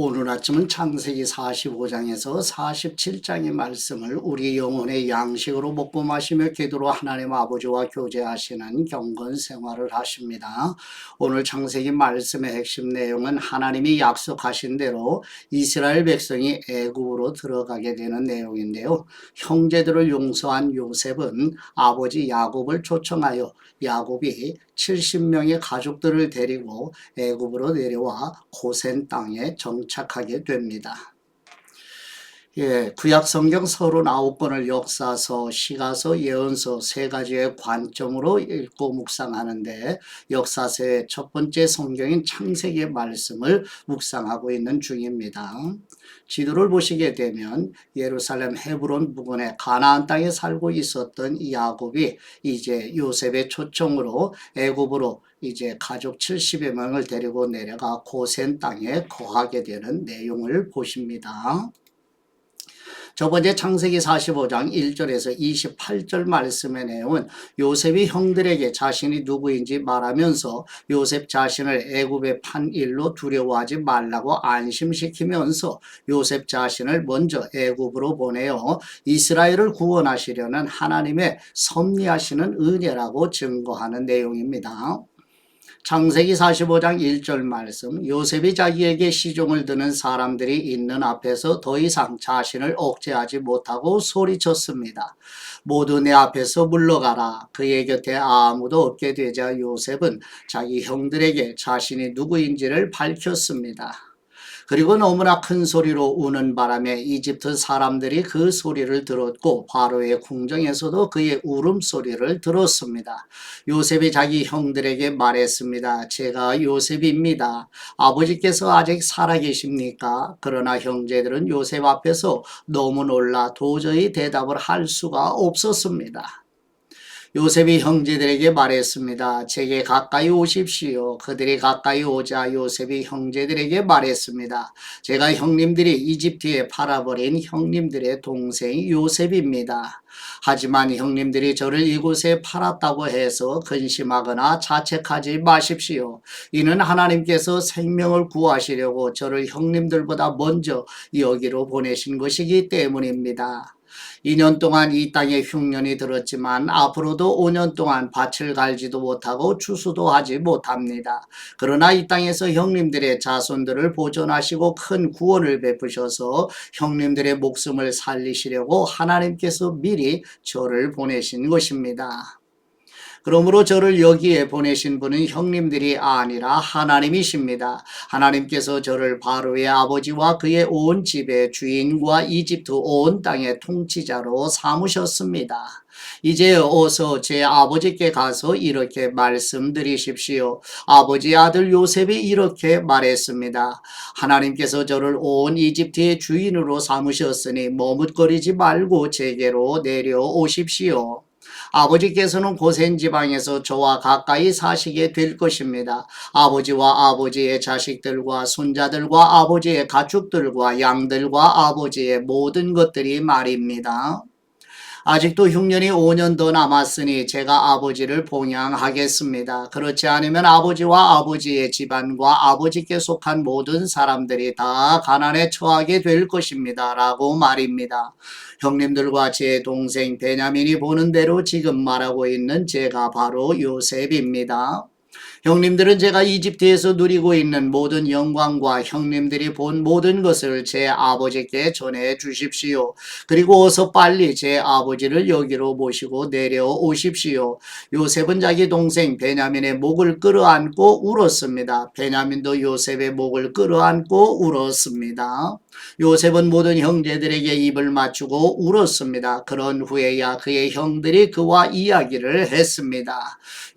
오늘 아침은 창세기 45장에서 47장의 말씀을 우리 영혼의 양식으로 먹고 마시며 기도로 하나님 아버지와 교제하시는 경건 생활을 하십니다. 오늘 창세기 말씀의 핵심 내용은 하나님이 약속하신 대로 이스라엘 백성이 애굽으로 들어가게 되는 내용인데요. 형제들을 용서한 요셉은 아버지 야곱을 초청하여 야곱이 70명의 가족들을 데리고 애굽으로 내려와 고센 땅에 정착하게 됩니다. 구약 성경 39권을 역사서, 시가서, 예언서 세 가지의 관점으로 읽고 묵상하는데 역사서의 첫 번째 성경인 창세기의 말씀을 묵상하고 있는 중입니다. 지도를 보시게 되면 예루살렘 헤브론 부근의 가나안 땅에 살고 있었던 이 야곱이 이제 요셉의 초청으로 애굽으로 이제 가족 70여 명을 데리고 내려가 고센 땅에 거하게 되는 내용을 보십니다. 저번에 창세기 45장 1절에서 28절 말씀의 내용은 요셉이 형들에게 자신이 누구인지 말하면서 요셉 자신을 애굽에 판 일로 두려워하지 말라고 안심시키면서 요셉 자신을 먼저 애굽으로 보내어 이스라엘을 구원하시려는 하나님의 섭리하시는 은혜라고 증거하는 내용입니다. 창세기 45장 1절 말씀, 요셉이 자기에게 시종을 드는 사람들이 있는 앞에서 더 이상 자신을 억제하지 못하고 소리쳤습니다. 모두 내 앞에서 물러가라. 그의 곁에 아무도 없게 되자 요셉은 자기 형들에게 자신이 누구인지를 밝혔습니다. 그리고 너무나 큰 소리로 우는 바람에 이집트 사람들이 그 소리를 들었고 바로의 궁정에서도 그의 울음소리를 들었습니다. 요셉이 자기 형들에게 말했습니다. 제가 요셉입니다. 아버지께서 아직 살아계십니까? 그러나 형제들은 요셉 앞에서 너무 놀라 도저히 대답을 할 수가 없었습니다. 요셉이 형제들에게 말했습니다. 제게 가까이 오십시오. 그들이 가까이 오자 요셉이 형제들에게 말했습니다. 제가 형님들이 이집트에 팔아버린 형님들의 동생 요셉입니다. 하지만 형님들이 저를 이곳에 팔았다고 해서 근심하거나 자책하지 마십시오. 이는 하나님께서 생명을 구하시려고 저를 형님들보다 먼저 여기로 보내신 것이기 때문입니다. 2년 동안 이 땅에 흉년이 들었지만 앞으로도 5년 동안 밭을 갈지도 못하고 추수도 하지 못합니다. 그러나 이 땅에서 형님들의 자손들을 보존하시고 큰 구원을 베푸셔서 형님들의 목숨을 살리시려고 하나님께서 미리 저를 보내신 것입니다. 그러므로 저를 여기에 보내신 분은 형님들이 아니라 하나님이십니다. 하나님께서 저를 바로의 아버지와 그의 온 집의 주인과 이집트 온 땅의 통치자로 삼으셨습니다. 이제 어서 제 아버지께 가서 이렇게 말씀드리십시오. 아버지 아들 요셉이 이렇게 말했습니다. 하나님께서 저를 온 이집트의 주인으로 삼으셨으니 머뭇거리지 말고 제게로 내려오십시오. 아버지께서는 고센 지방에서 저와 가까이 사시게 될 것입니다. 아버지와 아버지의 자식들과 손자들과 아버지의 가축들과 양들과 아버지의 모든 것들이 말입니다. 아직도 흉년이 5년 더 남았으니 제가 아버지를 봉양하겠습니다. 그렇지 않으면 아버지와 아버지의 집안과 아버지께 속한 모든 사람들이 다 가난에 처하게 될 것입니다. 라고 말입니다. 형님들과 제 동생 베냐민이 보는 대로 지금 말하고 있는 제가 바로 요셉입니다. 형님들은 제가 이집트에서 누리고 있는 모든 영광과 형님들이 본 모든 것을 제 아버지께 전해 주십시오. 그리고 어서 빨리 제 아버지를 여기로 모시고 내려오십시오. 요셉은 자기 동생 베냐민의 목을 끌어안고 울었습니다. 베냐민도 요셉의 목을 끌어안고 울었습니다. 요셉은 모든 형제들에게 입을 맞추고 울었습니다. 그런 후에야 그의 형들이 그와 이야기를 했습니다.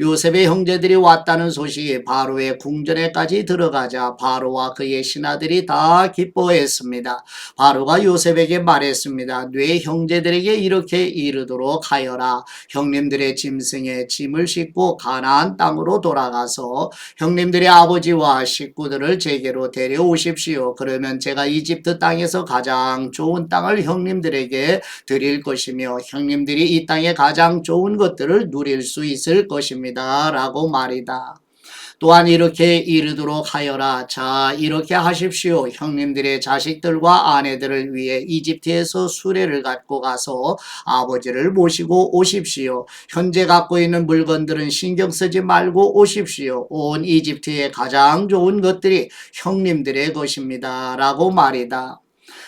요셉의 형제들이 왔다는 소식이 바로의 궁전에까지 들어가자 바로와 그의 신하들이 다 기뻐했습니다. 바로가 요셉에게 말했습니다. 네 형제들에게 이렇게 이르도록 하여라. 형님들의 짐승에 짐을 싣고 가나안 땅으로 돌아가서 형님들의 아버지와 식구들을 제게로 데려오십시오. 그러면 제가 이집트 땅에서 가장 좋은 땅을 형님들에게 드릴 것이며 형님들이 이 땅에 가장 좋은 것들을 누릴 수 있을 것입니다. 라고 말이다. 또한 이렇게 이르도록 하여라. 자, 이렇게 하십시오. 형님들의 자식들과 아내들을 위해 이집트에서 수레를 갖고 가서 아버지를 모시고 오십시오. 현재 갖고 있는 물건들은 신경 쓰지 말고 오십시오. 온 이집트의 가장 좋은 것들이 형님들의 것입니다. 라고 말이다.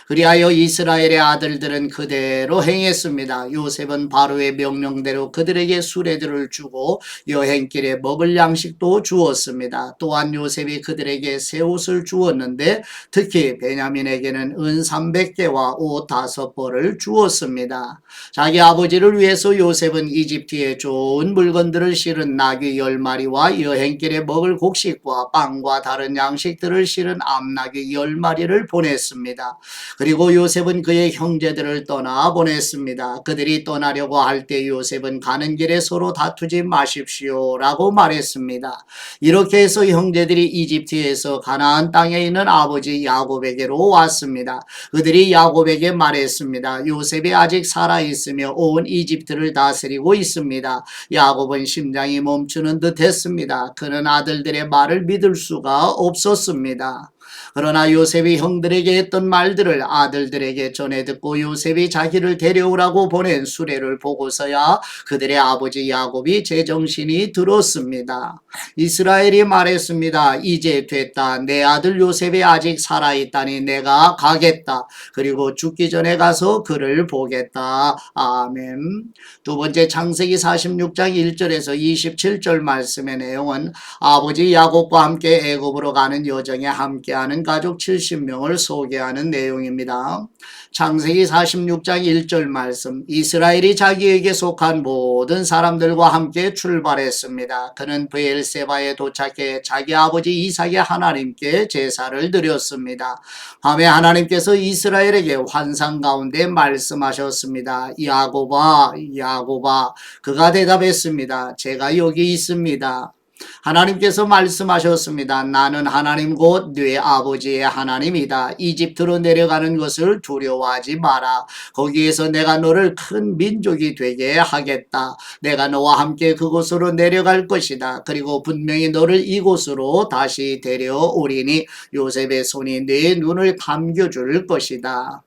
그리하여 이스라엘의 아들들은 그대로 행했습니다. 요셉은 바로의 명령대로 그들에게 수레들을 주고 여행길에 먹을 양식도 주었습니다. 또한 요셉이 그들에게 새 옷을 주었는데 특히 베냐민에게는 은 300개와 옷 5벌을 주었습니다. 자기 아버지를 위해서 요셉은 이집트에 좋은 물건들을 실은 나귀 10마리와 여행길에 먹을 곡식과 빵과 다른 양식들을 실은 암나귀 10마리를 보냈습니다. 그리고 요셉은 그의 형제들을 떠나 보냈습니다. 그들이 떠나려고 할 때 요셉은 가는 길에 서로 다투지 마십시오 라고 말했습니다. 이렇게 해서 형제들이 이집트에서 가나안 땅에 있는 아버지 야곱에게로 왔습니다. 그들이 야곱에게 말했습니다. 요셉이 아직 살아있으며 온 이집트를 다스리고 있습니다. 야곱은 심장이 멈추는 듯 했습니다. 그는 아들들의 말을 믿을 수가 없었습니다. 그러나 요셉이 형들에게 했던 말들을 아들들에게 전해 듣고 요셉이 자기를 데려오라고 보낸 수레를 보고서야 그들의 아버지 야곱이 제정신이 들었습니다. 이스라엘이 말했습니다. 이제 됐다. 내 아들 요셉이 아직 살아있다니 내가 가겠다. 그리고 죽기 전에 가서 그를 보겠다. 아멘. 두 번째 창세기 46장 1절에서 27절 말씀의 내용은 아버지 야곱과 함께 애굽으로 가는 여정에 함께하는 가족 70명을 소개하는 내용입니다. 창세기 46장 1절 말씀, 이스라엘이 자기에게 속한 모든 사람들과 함께 출발했습니다. 그는 브엘세바에 도착해 자기 아버지 이삭의 하나님께 제사를 드렸습니다. 밤에 하나님께서 이스라엘에게 환상 가운데 말씀하셨습니다. 야곱아, 야곱아. 그가 대답했습니다. 제가 여기 있습니다. 하나님께서 말씀하셨습니다. 나는 하나님 곧 네 아버지의 하나님이다. 이집트로 내려가는 것을 두려워하지 마라. 거기에서 내가 너를 큰 민족이 되게 하겠다. 내가 너와 함께 그곳으로 내려갈 것이다. 그리고 분명히 너를 이곳으로 다시 데려오리니 요셉의 손이 네 눈을 감겨줄 것이다.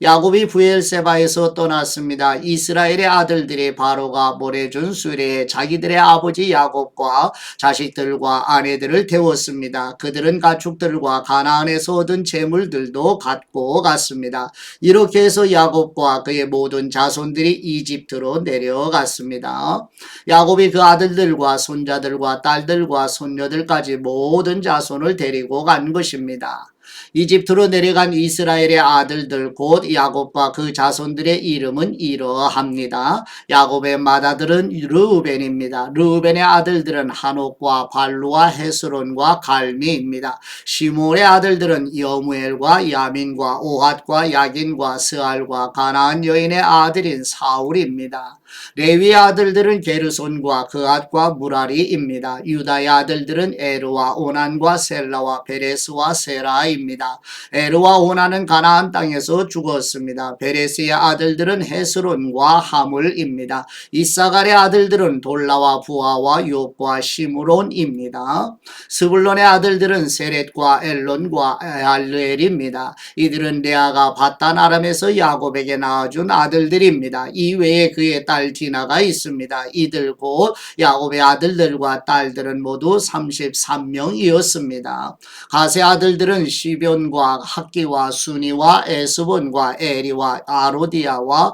야곱이 브엘세바에서 떠났습니다. 이스라엘의 아들들이 바로가 보내준 수레에 자기들의 아버지 야곱과 자식들과 아내들을 태웠습니다. 그들은 가축들과 가나안에서 얻은 재물들도 갖고 갔습니다. 이렇게 해서 야곱과 그의 모든 자손들이 이집트로 내려갔습니다. 야곱이 그 아들들과 손자들과 딸들과 손녀들까지 모든 자손을 데리고 간 것입니다. 이집트로 내려간 이스라엘의 아들들 곧 야곱과 그 자손들의 이름은 이러합니다. 야곱의 맏아들은 르우벤입니다. 르우벤의 아들들은 한옥과 발루와 헤스론과 갈미입니다. 시몬의 아들들은 여무엘과 야민과 오핫과 야긴과 스알과 가나안 여인의 아들인 사울입니다. 레위의 아들들은 게르손과 그앗과 무라리입니다. 유다의 아들들은 에르와 오난과 셀라와 베레스와 세라입니다. 에르와 오난은 가나안 땅에서 죽었습니다. 베레스의 아들들은 헤스론과 하물입니다. 이사갈의 아들들은 돌라와 부하와 욥과 시므론입니다. 스불론의 아들들은 세렛과 엘론과 알르엘입니다. 이들은 레아가 바단 아람에서 야곱에게 낳아준 아들들입니다. 이외에 그의 딸 디나가 있습니다. 이들 곧 야곱의 아들들과 딸들은 모두 33명이었습니다. 가세 아들들은 시변과 학기와 수니와 에스본과 에리와 아로디아와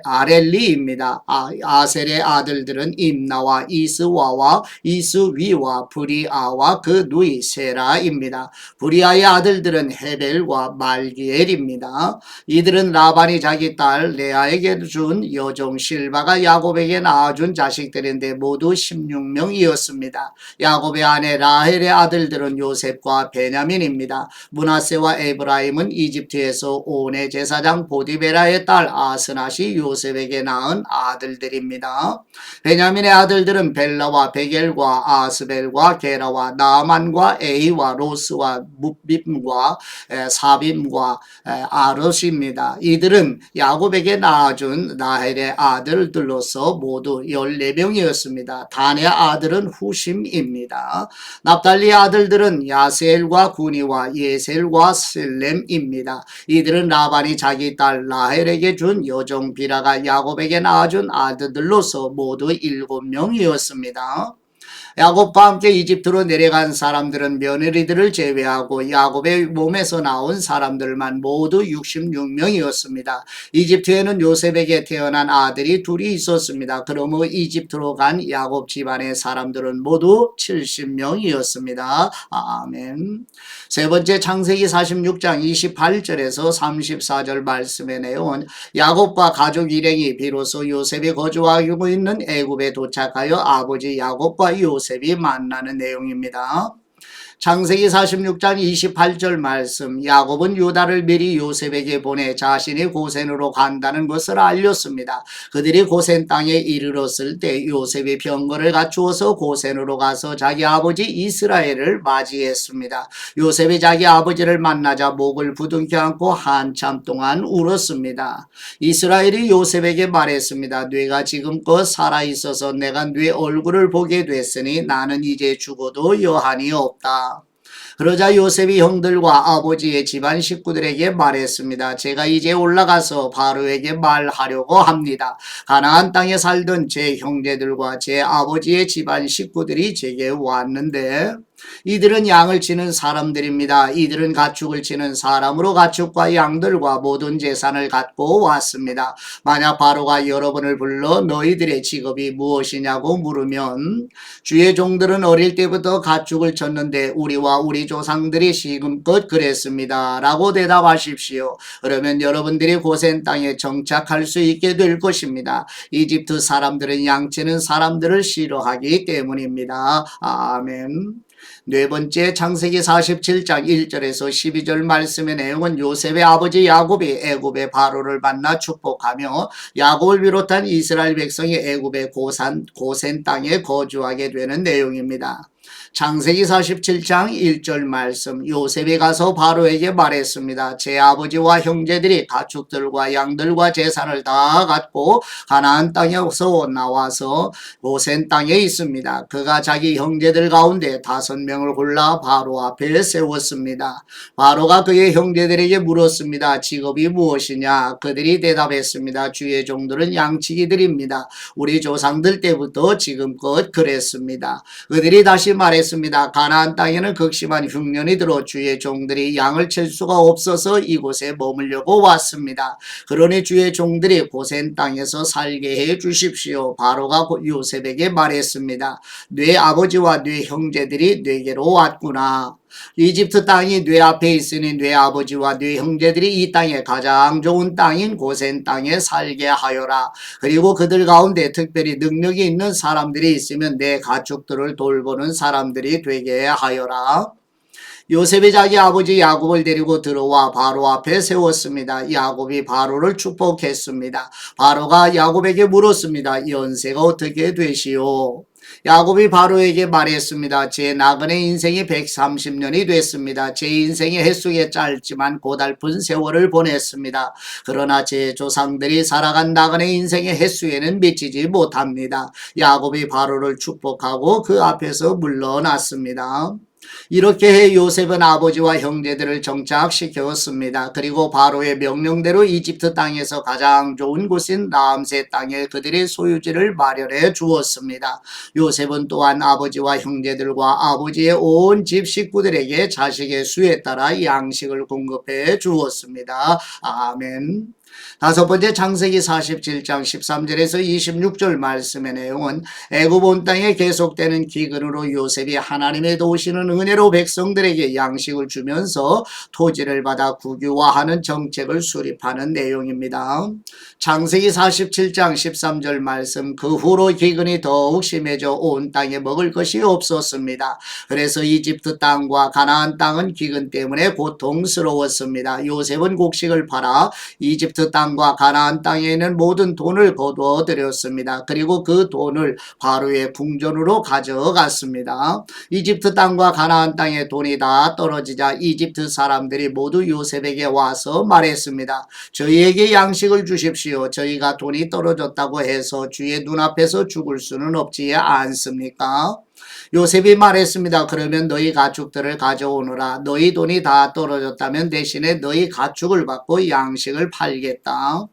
아렐리입니다. 아셀의 아들들은 임나와 이스와와 이스위와 브리아와 그 누이 세라입니다. 브리아의 아들들은 헤벨과 말기엘입니다. 이들은 라반이 자기 딸 레아에게 준 여종 실바가 야곱에게 낳아준 자식들인데 모두 16명이었습니다. 야곱의 아내 라헬의 아들들은 요셉과 베냐민입니다. 므낫세와 에브라임은 이집트에서 온의 제사장 보디베라의 딸 아스낫이 요셉에게 낳은 아들들입니다. 베냐민의 아들들은 벨라와 베겔과 아스벨과 게라와 나만과 에이와 로스와 뭇빔과 사빔과 아롯입니다. 이들은 야곱에게 낳아준 나헬 라헬의 아들들로서 모두 14명이었습니다. 단의 아들은 후심입니다. 납달리 아들들은 야세엘과 구니와 예셀과 셀렘입니다. 이들은 라반이 자기 딸 라헬에게 준 여종 비라가 야곱에게 낳아준 아들들로서 모두 7명이었습니다. 야곱과 함께 이집트로 내려간 사람들은 며느리들을 제외하고 야곱의 몸에서 나온 사람들만 모두 66명이었습니다. 이집트에는 요셉에게 태어난 아들이 둘이 있었습니다. 그러므로 이집트로 간 야곱 집안의 사람들은 모두 70명이었습니다. 아멘. 세 번째, 창세기 46장 28절에서 34절 말씀의 내용은 야곱과 가족 일행이 비로소 요셉이 거주하고 있는 애굽에 도착하여 아버지 야곱과 요셉이 만나는 내용입니다. 창세기 46장 28절 말씀, 야곱은 유다를 미리 요셉에게 보내 자신이 고센으로 간다는 것을 알렸습니다. 그들이 고센 땅에 이르렀을 때 요셉이 병거를 갖추어서 고센으로 가서 자기 아버지 이스라엘을 맞이했습니다. 요셉이 자기 아버지를 만나자 목을 부둥켜 안고 한참 동안 울었습니다. 이스라엘이 요셉에게 말했습니다. 네가 지금껏 살아있어서 내가 네 얼굴을 보게 됐으니 나는 이제 죽어도 여한이 없다. 그러자 요셉이 형들과 아버지의 집안 식구들에게 말했습니다. 제가 이제 올라가서 바로에게 말하려고 합니다. 가나안 땅에 살던 제 형제들과 제 아버지의 집안 식구들이 제게 왔는데 이들은 양을 치는 사람들입니다. 이들은 가축을 치는 사람으로 가축과 양들과 모든 재산을 갖고 왔습니다. 만약 바로가 여러분을 불러 너희들의 직업이 무엇이냐고 물으면 주의 종들은 어릴 때부터 가축을 쳤는데 우리와 우리 조상들이 지금껏 그랬습니다. 라고 대답하십시오. 그러면 여러분들이 고센 땅에 정착할 수 있게 될 것입니다. 이집트 사람들은 양치는 사람들을 싫어하기 때문입니다. 아멘. 네 번째, 창세기 47장 1절에서 12절 말씀의 내용은 요셉의 아버지 야곱이 애굽의 바로를 만나 축복하며 야곱을 비롯한 이스라엘 백성이 애굽의 고센 땅에 거주하게 되는 내용입니다. 창세기 47장 1절 말씀, 요셉이 가서 바로에게 말했습니다. 제 아버지와 형제들이 가축들과 양들과 재산을 다 갖고 가나안 땅에서 나와서 고센 땅에 있습니다. 그가 자기 형제들 가운데 5명을 골라 바로 앞에 세웠습니다. 바로가 그의 형제들에게 물었습니다. 직업이 무엇이냐? 그들이 대답했습니다. 주의 종들은 양치기들입니다. 우리 조상들 때부터 지금껏 그랬습니다. 그들이 다시 말했습니다. 가나안 땅에는 극심한 흉년이 들어 주의 종들이 양을 칠 수가 없어서 이곳에 머물려고 왔습니다. 그러니 주의 종들이 고센 땅에서 살게 해 주십시오. 바로가 요셉에게 말했습니다. 네 아버지와 네 형제들이 네게로 왔구나. 이집트 땅이 네 앞에 있으니 네 아버지와 네 형제들이 이 땅에 가장 좋은 땅인 고센 땅에 살게 하여라. 그리고 그들 가운데 특별히 능력이 있는 사람들이 있으면 내 가축들을 돌보는 사람들이 되게 하여라. 요셉이 자기 아버지 야곱을 데리고 들어와 바로 앞에 세웠습니다. 야곱이 바로를 축복했습니다. 바로가 야곱에게 물었습니다. 연세가 어떻게 되시오? 야곱이 바로에게 말했습니다. 제 나그네 인생이 130년이 됐습니다. 제 인생의 횟수에 짧지만 고달픈 세월을 보냈습니다. 그러나 제 조상들이 살아간 나그네 인생의 횟수에는 미치지 못합니다. 야곱이 바로를 축복하고 그 앞에서 물러났습니다. 이렇게 해 요셉은 아버지와 형제들을 정착시켰습니다. 그리고 바로의 명령대로 이집트 땅에서 가장 좋은 곳인 라암세 땅에 그들의 소유지를 마련해 주었습니다. 요셉은 또한 아버지와 형제들과 아버지의 온 집 식구들에게 자식의 수에 따라 양식을 공급해 주었습니다. 아멘. 다섯 번째, 창세기 47장 13절에서 26절 말씀의 내용은 애굽 온 땅에 계속되는 기근으로 요셉이 하나님의 도우시는 은혜로 백성들에게 양식을 주면서 토지를 받아 국유화하는 정책을 수립하는 내용입니다. 창세기 47장 13절 말씀, 그 후로 기근이 더욱 심해져 온 땅에 먹을 것이 없었습니다. 그래서 이집트 땅과 가나안 땅은 기근 때문에 고통스러웠습니다. 요셉은 곡식을 팔아 이집트 땅과 가나안 땅에 있는 모든 돈을 거두어 들였습니다. 그리고 그 돈을 바로의 궁전으로 가져갔습니다. 이집트 땅과 가나안 가나안 땅에 돈이 다 떨어지자 이집트 사람들이 모두 요셉에게 와서 말했습니다. 저희에게 양식을 주십시오. 저희가 돈이 떨어졌다고 해서 주의 눈앞에서 죽을 수는 없지 않습니까? 요셉이 말했습니다. 그러면 너희 가축들을 가져오너라. 너희 돈이 다 떨어졌다면 대신에 너희 가축을 받고 양식을 팔겠다.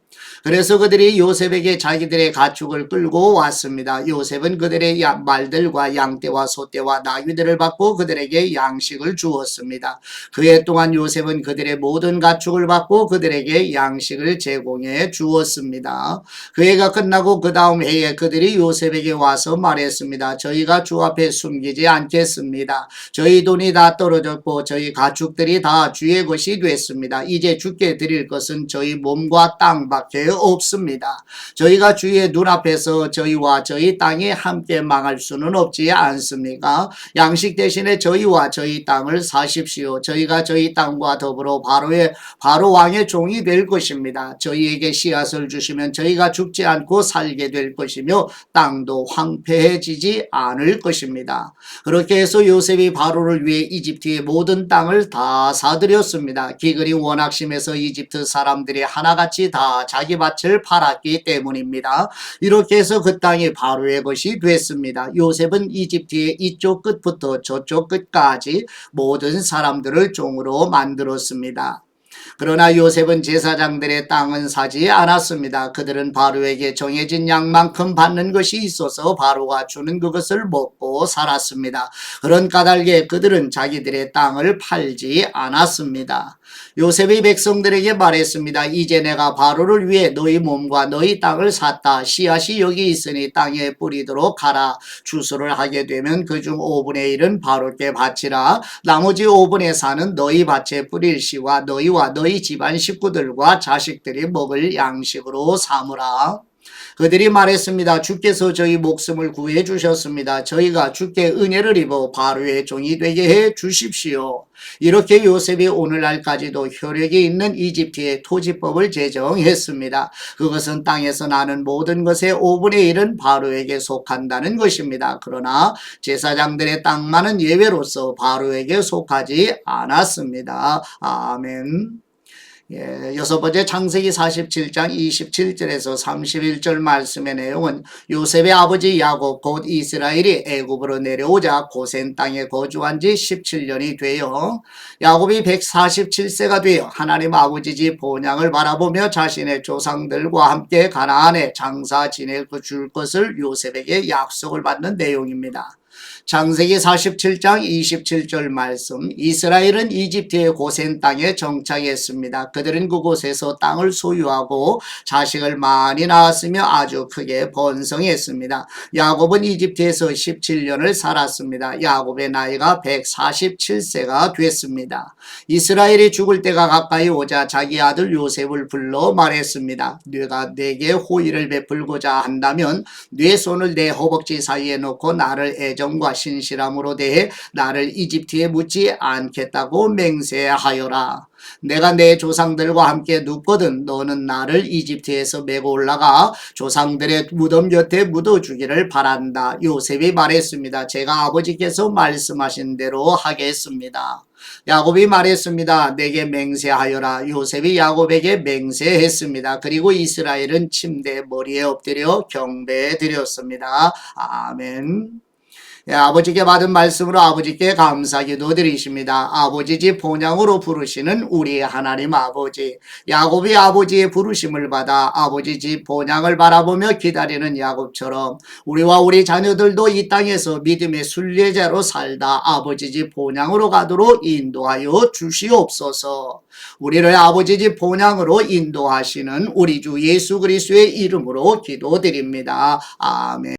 그래서 그들이 요셉에게 자기들의 가축을 끌고 왔습니다. 요셉은 그들의 말들과 양떼와 소떼와 나귀들을 받고 그들에게 양식을 주었습니다. 그해 동안 요셉은 그들의 모든 가축을 받고 그들에게 양식을 제공해 주었습니다. 그 해가 끝나고 그 다음 해에 그들이 요셉에게 와서 말했습니다. 저희가 주 앞에 숨기지 않겠습니다. 저희 돈이 다 떨어졌고 저희 가축들이 다 주의 것이 됐습니다. 이제 주께 드릴 것은 저희 몸과 땅밖에 없습니다. 저희가 주의 눈앞에서 저희와 저희 땅이 함께 망할 수는 없지 않습니까? 양식 대신에 저희와 저희 땅을 사십시오. 저희가 저희 땅과 더불어 바로 왕의 종이 될 것입니다. 저희에게 씨앗을 주시면 저희가 죽지 않고 살게 될 것이며 땅도 황폐해지지 않을 것입니다. 그렇게 해서 요셉이 바로를 위해 이집트의 모든 땅을 다 사들였습니다. 기근이 워낙 심해서 이집트 사람들이 하나같이 다 자기 밭을 팔았기 때문입니다. 이렇게 해서 그 땅이 바로의 것이 됐습니다. 요셉은 이집트의 이쪽 끝부터 저쪽 끝까지 모든 사람들을 종으로 만들었습니다. 그러나 요셉은 제사장들의 땅은 사지 않았습니다. 그들은 바로에게 정해진 양만큼 받는 것이 있어서 바로가 주는 그것을 먹고 살았습니다. 그런 까닭에 그들은 자기들의 땅을 팔지 않았습니다. 요셉이 백성들에게 말했습니다. 이제 내가 바로를 위해 너희 몸과 너희 땅을 샀다. 씨앗이 여기 있으니 땅에 뿌리도록 하라. 추수를 하게 되면 그중 5분의 1은 바로께 바치라. 나머지 5분의 4는 너희 밭에 뿌릴 씨와 너희와 너희 집안 식구들과 자식들이 먹을 양식으로 삼으라. 그들이 말했습니다. 주께서 저희 목숨을 구해 주셨습니다. 저희가 주께 은혜를 입어 바로의 종이 되게 해 주십시오. 이렇게 요셉이 오늘날까지도 효력이 있는 이집트의 토지법을 제정했습니다. 그것은 땅에서 나는 모든 것의 5분의 1은 바로에게 속한다는 것입니다. 그러나 제사장들의 땅만은 예외로서 바로에게 속하지 않았습니다. 아멘. 여섯 번째 창세기 47장 27절에서 31절 말씀의 내용은 요셉의 아버지 야곱 곧 이스라엘이 애굽으로 내려오자 고센 땅에 거주한 지 17년이 되어 야곱이 147세가 되어 하나님 아버지 집 본향을 바라보며 자신의 조상들과 함께 가나안에 장사 지내 줄 것을 요셉에게 약속을 받는 내용입니다. 창세기 47장 27절 말씀. 이스라엘은 이집트의 고센 땅에 정착했습니다. 그들은 그곳에서 땅을 소유하고 자식을 많이 낳았으며 아주 크게 번성했습니다. 야곱은 이집트에서 17년을 살았습니다. 야곱의 나이가 147세가 됐습니다. 이스라엘이 죽을 때가 가까이 오자 자기 아들 요셉을 불러 말했습니다. 네가 내게 호의를 베풀고자 한다면 네 손을 내 허벅지 사이에 놓고 나를 애정과 신실함으로 대해 나를 이집트에 묻지 않겠다고 맹세하여라. 내가 내 조상들과 함께 눕거든 너는 나를 이집트에서 메고 올라가 조상들의 무덤 곁에 묻어주기를 바란다. 요셉이 말했습니다. 제가 아버지께서 말씀하신 대로 하겠습니다. 야곱이 말했습니다. 내게 맹세하여라. 요셉이 야곱에게 맹세했습니다. 그리고 이스라엘은 침대 머리에 엎드려 경배해 드렸습니다. 아멘. 아버지께 받은 말씀으로 아버지께 감사기도 드리십니다. 아버지 집 본향으로 부르시는 우리 하나님 아버지, 야곱이 아버지의 부르심을 받아 아버지 집 본향을 바라보며 기다리는 야곱처럼 우리와 우리 자녀들도 이 땅에서 믿음의 순례자로 살다 아버지 집 본향으로 가도록 인도하여 주시옵소서. 우리를 아버지 집 본향으로 인도하시는 우리 주 예수 그리스도의 이름으로 기도드립니다. 아멘.